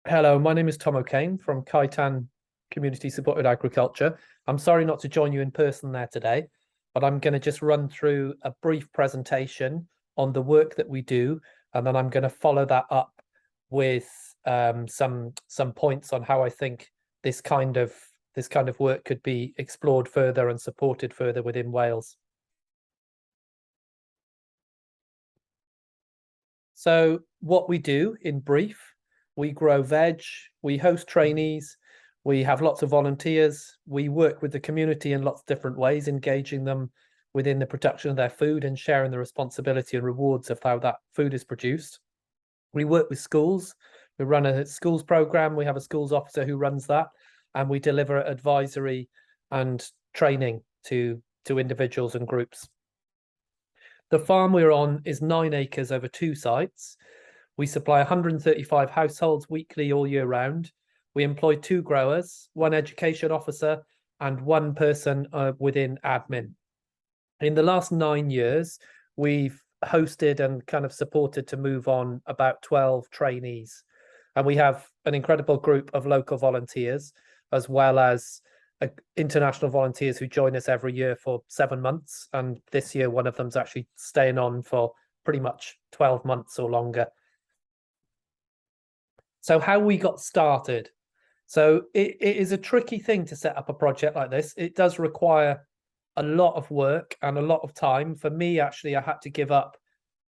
Hello, my name is Tom O'Kane from Cae Tan Community Supported Agriculture. I'm sorry not to join you in person there today, but I'm going to just run through a brief presentation on the work that we do, and then I'm going to follow that up with some points on how I think this kind of work could be explored further and supported further within Wales. So what we do in brief, we grow veg, we host trainees, we have lots of volunteers, we work with the community in lots of different ways, engaging them within the production of their food and sharing the responsibility and rewards of how that food is produced. We work with schools, we run a schools program, we have a schools officer who runs that, and we deliver advisory and training to individuals and groups. The farm we're on is 9 acres over 2 sites. We supply 135 households weekly all year round. We employ 2 growers, 1 education officer, and 1 person within admin. In the last 9 years, we've hosted and kind of supported to move on about 12 trainees. And we have an incredible group of local volunteers, as well as international volunteers who join us every year for 7 months. And this year, one of them's actually staying on for pretty much 12 months or longer. So how we got started. So it is a tricky thing to set up a project like this. It does require a lot of work and a lot of time. For me, actually, I had to give up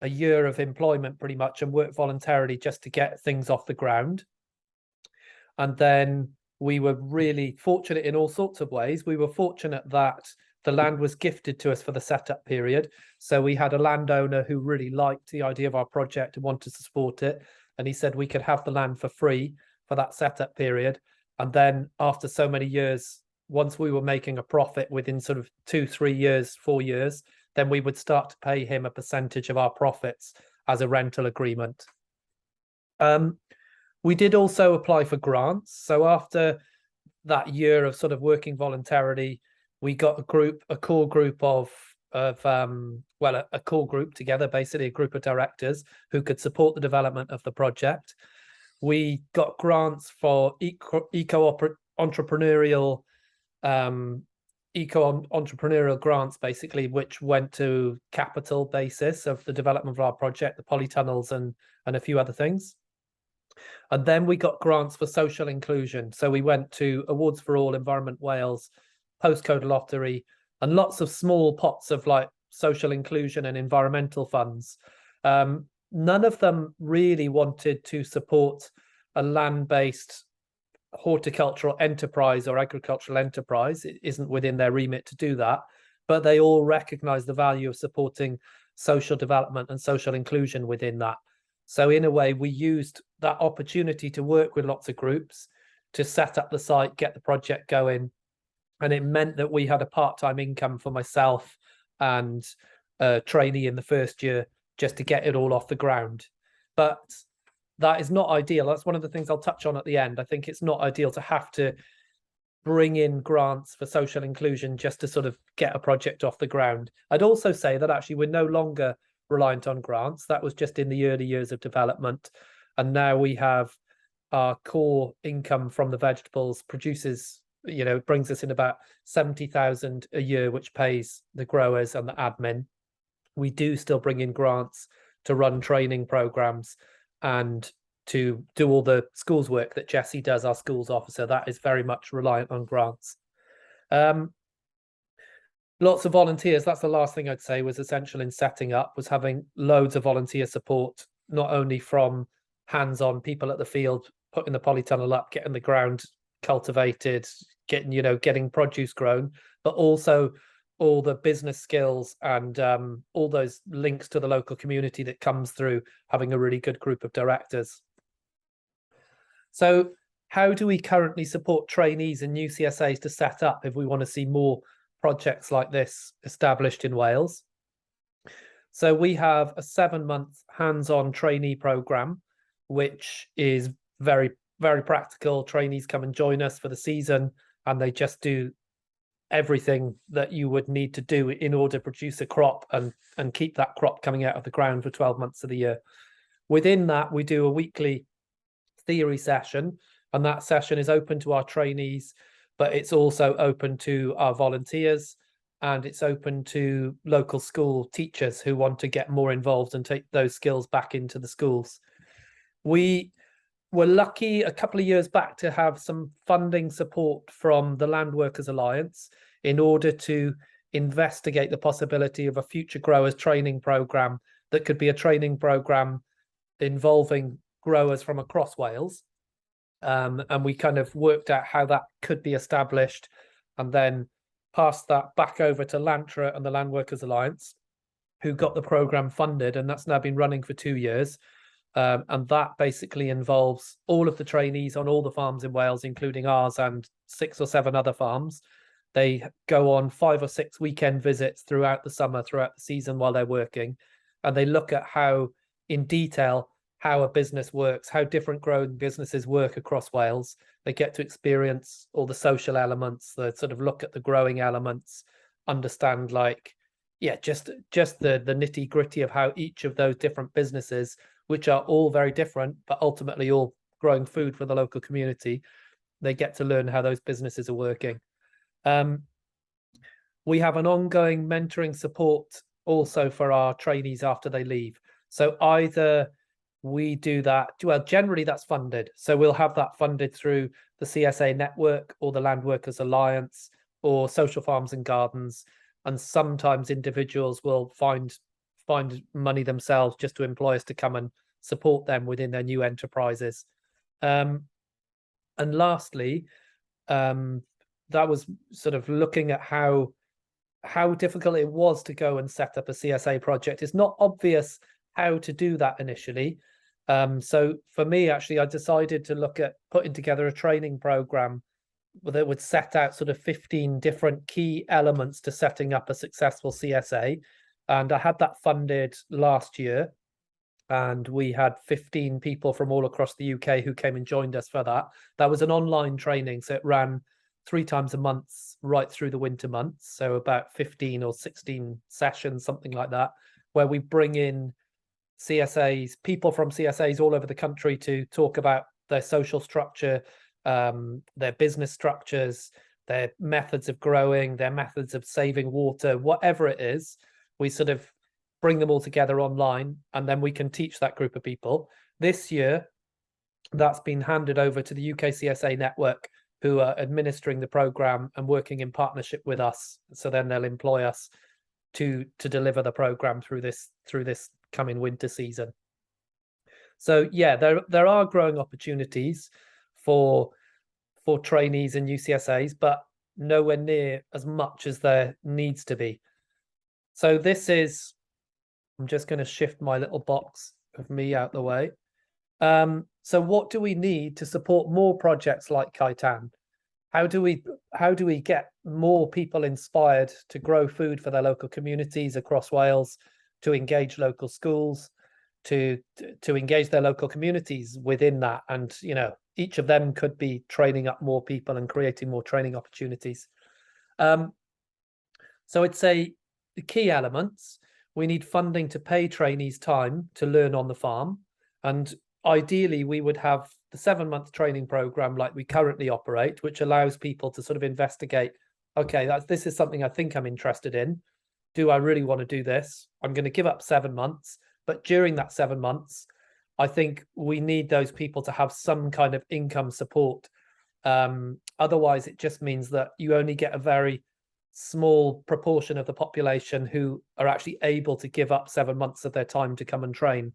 a year of employment pretty much and work voluntarily just to get things off the ground. And then we were really fortunate in all sorts of ways. We were fortunate that the land was gifted to us for the setup period. So we had a landowner who really liked the idea of our project and wanted to support it. And he said we could have the land for free for that setup period. And then after so many years, once we were making a profit within sort of 2, 3 years, 4 years, then we would start to pay him a percentage of our profits as a rental agreement. We did also apply for grants. So after that year of sort of working voluntarily, we got a core group a core group together, basically a group of directors who could support the development of the project. We got grants for eco-entrepreneurial grants, basically, which went to capital basis of the development of our project, the polytunnels and a few other things. And then we got grants for social inclusion. So we went to Awards for All, Environment Wales, Postcode Lottery, and lots of small pots of like social inclusion and environmental funds. None of them really wanted to support a land-based horticultural enterprise or agricultural enterprise. It isn't within their remit to do that, but they all recognize the value of supporting social development and social inclusion within that. So in a way, we used that opportunity to work with lots of groups to set up the site, get the project going. And it meant that we had a part-time income for myself and a trainee in the first year just to get it all off the ground. But that is not ideal. That's one of the things I'll touch on at the end. I think it's not ideal to have to bring in grants for social inclusion just to sort of get a project off the ground. I'd also say that actually we're no longer reliant on grants. That was just in the early years of development. And now we have our core income from the vegetables produces, it brings us in about 70,000 a year, which pays the growers and the admin. We do still bring in grants to run training programs and to do all the schools work that Jessie does, our schools officer. That is very much reliant on grants. Lots of volunteers. That's the last thing I'd say was essential in setting up, was having loads of volunteer support, not only from hands-on people at the field, putting the polytunnel up, getting the ground cultivated, getting produce grown, but also all the business skills and all those links to the local community that comes through having a really good group of directors. So how do we currently support trainees and new CSAs to set up if we want to see more projects like this established in Wales? So we have a 7-month hands-on trainee program, which is very, very practical. Trainees come and join us for the season, and they just do everything that you would need to do in order to produce a crop and keep that crop coming out of the ground for 12 months of the year. Within that, we do a weekly theory session, and that session is open to our trainees, but it's also open to our volunteers, and it's open to local school teachers who want to get more involved and take those skills back into the schools. We were lucky a couple of years back to have some funding support from the Land Workers Alliance in order to investigate the possibility of a future growers training program that could be a training program involving growers from across Wales. And we kind of worked out how that could be established, and then passed that back over to Lantra and the Land Workers Alliance, who got the program funded, and that's now been running for 2 years. And that basically involves all of the trainees on all the farms in Wales, including ours and 6 or 7 other farms. They go on 5 or 6 weekend visits throughout the summer, throughout the season while they're working, and they look at how, in detail, how a business works, how different growing businesses work across Wales. They get to experience all the social elements, they sort of look at the growing elements, understand just the nitty gritty of how each of those different businesses, which are all very different, but ultimately all growing food for the local community, they get to learn how those businesses are working. We have an ongoing mentoring support also for our trainees after they leave. So either we do that, well, generally that's funded. So we'll have that funded through the CSA network or the Land Workers Alliance or Social Farms and Gardens. And sometimes individuals will find money themselves just to employ us to come and support them within their new enterprises. And lastly, that was sort of looking at how difficult it was to go and set up a CSA project. It's not obvious how to do that initially. So for me, actually, I decided to look at putting together a training program that would set out sort of 15 different key elements to setting up a successful CSA. And I had that funded last year, and we had 15 people from all across the UK who came and joined us for that. That was an online training, so it ran 3 times a month right through the winter months, so about 15 or 16 sessions, something like that, where we bring in CSAs, people from CSAs all over the country to talk about their social structure, their business structures, their methods of growing, their methods of saving water, whatever it is. We sort of bring them all together online, and then we can teach that group of people. This year, that's been handed over to the UK CSA network, who are administering the program and working in partnership with us. So then they'll employ us to deliver the program through this coming winter season. So yeah, there are growing opportunities for trainees and UCSAs, but nowhere near as much as there needs to be. So this is, I'm just going to shift my little box of me out the way. So what do we need to support more projects like Cae Tan? How do we get more people inspired to grow food for their local communities across Wales, to engage local schools, to engage their local communities within that? And each of them could be training up more people and creating more training opportunities. So I'd say the key elements: we need funding to pay trainees time to learn on the farm, and ideally we would have the 7-month training program like we currently operate, which allows people to sort of investigate, okay, this is something I think I'm interested in. Do I really want to do this? I'm going to give up 7 months, but during that 7 months, I think we need those people to have some kind of income support. Otherwise, it just means that you only get a very small proportion of the population who are actually able to give up 7 months of their time to come and train.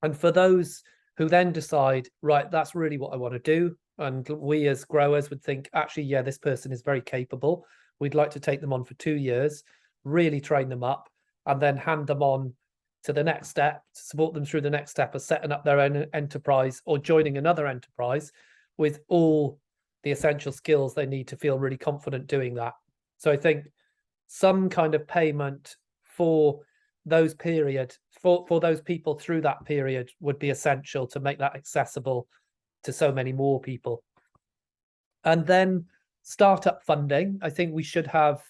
And for those who then decide, right, that's really what I want to do, and we as growers would think, actually, yeah, this person is very capable, we'd like to take them on for 2 years, really train them up, and then hand them on to the next step, to support them through the next step of setting up their own enterprise or joining another enterprise with all the essential skills they need to feel really confident doing that. So I think some kind of payment for those for those people through that period would be essential to make that accessible to so many more people. And then startup funding. I think we should have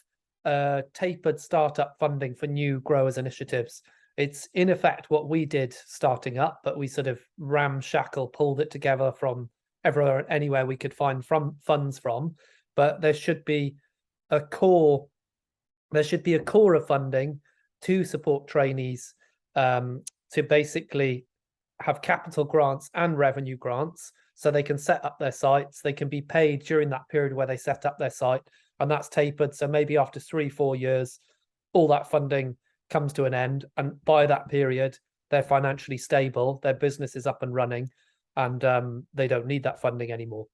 tapered startup funding for new growers initiatives. It's in effect what we did starting up, but we sort of ramshackle pulled it together from everywhere and anywhere we could find funds from. But there should be a core of funding to support trainees, to basically have capital grants and revenue grants, so they can set up their sites. They can be paid during that period where they set up their site, and that's tapered. So maybe after 3-4 years, all that funding comes to an end, and by that period, they're financially stable, their business is up and running, and they don't need that funding anymore.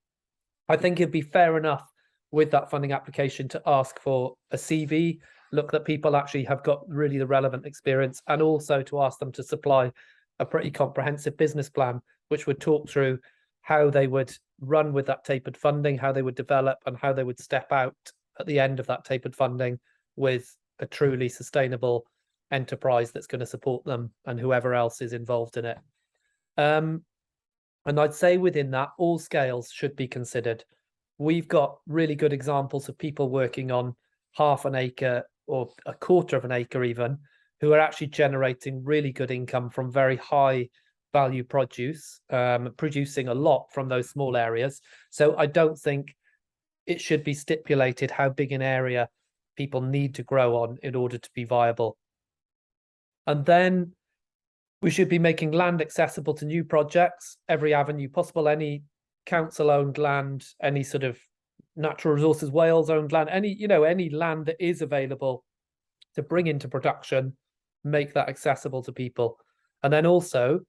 I think it'd be fair enough with that funding application to ask for a CV, look that people actually have got really the relevant experience, and also to ask them to supply a pretty comprehensive business plan, which would talk through how they would run with that tapered funding, how they would develop, and how they would step out at the end of that tapered funding with a truly sustainable enterprise that's going to support them and whoever else is involved in it. And I'd say within that, all scales should be considered. We've got really good examples of people working on half an acre or a quarter of an acre even, who are actually generating really good income from very high value produce, producing a lot from those small areas. So I don't think it should be stipulated how big an area people need to grow on in order to be viable. And then we should be making land accessible to new projects, every avenue possible, any council-owned land, any sort of Natural Resources Wales-owned land, any land that is available to bring into production, make that accessible to people. And then also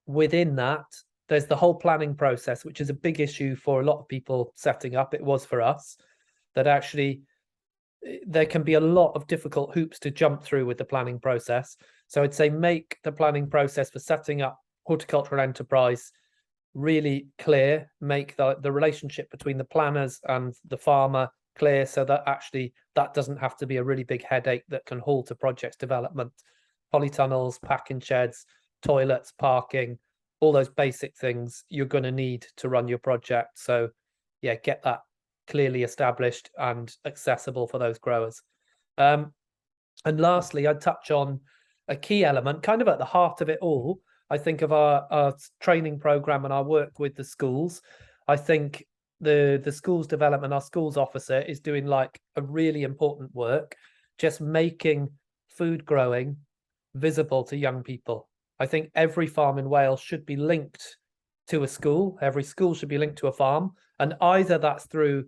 within that, there's the whole planning process, which is a big issue for a lot of people setting up. It was for us, that actually there can be a lot of difficult hoops to jump through with the planning process. So I'd say make the planning process for setting up horticultural enterprise really clear, make the relationship between the planners and the farmer clear, so that actually that doesn't have to be a really big headache that can halt a project's development. Polytunnels, packing sheds, toilets, parking, all those basic things you're going to need to run your project. So yeah, get that clearly established and accessible for those growers. And lastly, I'd touch on a key element, kind of at the heart of it all, I think, of our training program and our work with the schools. I think the schools development, our schools officer is doing like a really important work, just making food growing visible to young people. I think every farm in Wales should be linked to a school. Every school should be linked to a farm, and either that's through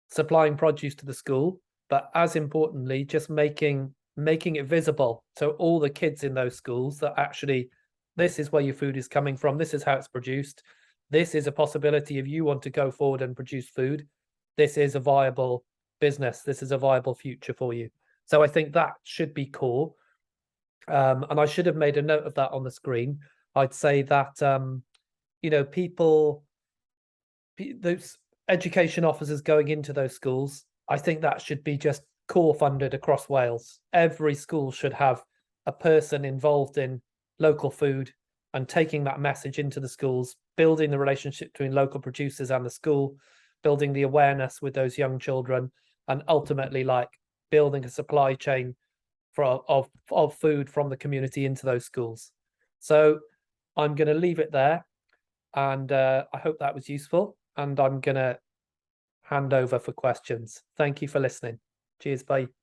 supplying produce to the school, but as importantly, just making it visible to all the kids in those schools that actually this is where your food is coming from, this is how it's produced, this is a possibility if you want to go forward and produce food, this is a viable business, this is a viable future for you. So I think that should be core. And I should have made a note of that on the screen. I'd say that those education officers going into those schools, I think that should be just core funded across Wales. Every school should have a person involved in local food and taking that message into the schools, building the relationship between local producers and the school, building the awareness with those young children, and ultimately like building a supply chain of food from the community into those schools. So I'm going to leave it there, and I hope that was useful, and I'm going to hand over for questions. Thank you for listening. Cheers, bye.